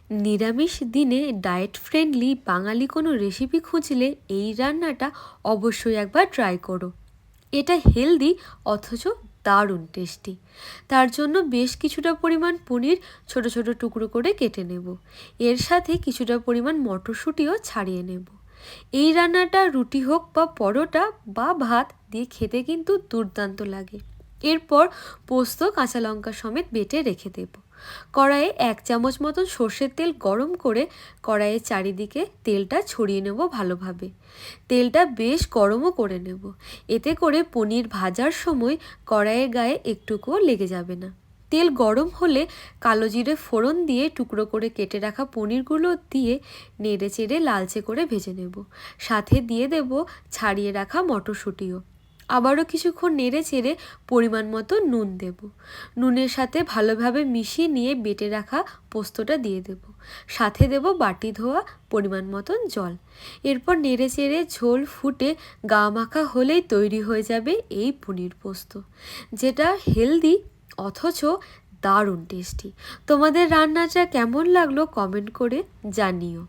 নিরামিষ দিনে diet friendly বাঙালি কোনো রেসিপি খুঁজলে এই রান্নাটা অবশ্যই একবার ট্রাই করো। এটা হেলদি অথচ দারুণ টেস্টি। তার জন্য বেশ কিছুটা পরিমাণ পনির ছোট ছোট টুকরো করে কেটে নেব। এর সাথে কিছুটা পরিমাণ মটরশুঁটিও ছাড়িয়ে নেব। এই রান্নাটা রুটি হোক বা পরোটা বা ভাত দিয়ে খেতে কিন্তু দুর্দান্ত লাগে। এরপর পোস্ত কাঁচা লঙ্কা সমেত বেটে রেখে দেব। কড়াইয়ে 1 চামচ মতন সর্ষের তেল গরম করে কড়াইয়ের চারিদিকে তেলটা ছড়িয়ে নেব ভালোভাবে। তেলটা বেশ গরমও করে নেব, এতে করে পনির ভাজার সময় কড়াইয়ের গায়ে একটুকুও লেগে যাবে না। তেল গরম হলে কালো জিরে ফোড়ন দিয়ে টুকরো করে কেটে রাখা পনিরগুলো দিয়ে নেড়ে চেড়ে লালচে করে ভেজে নেব। সাথে দিয়ে দেব ছাড়িয়ে রাখা মটরশুঁটিও। আবারও কিছুক্ষণ নেড়ে চেড়ে পরিমাণ মতো নুন দেব। নুনের সাথে ভালোভাবে মিশিয়ে নিয়ে বেটে রাখা পোস্তটা দিয়ে দেব। সাথে দেব বাটি ধোয়া পরিমাণ মতন জল। এরপর নেড়ে চেড়ে ঝোল ফুটে গা মাখা হলেই তৈরি হয়ে যাবে এই পনির পোস্ত, যেটা হেলদি অথচ দারুণ টেস্টি। তোমাদের রান্নাটা কেমন লাগলো কমেন্ট করে জানিও।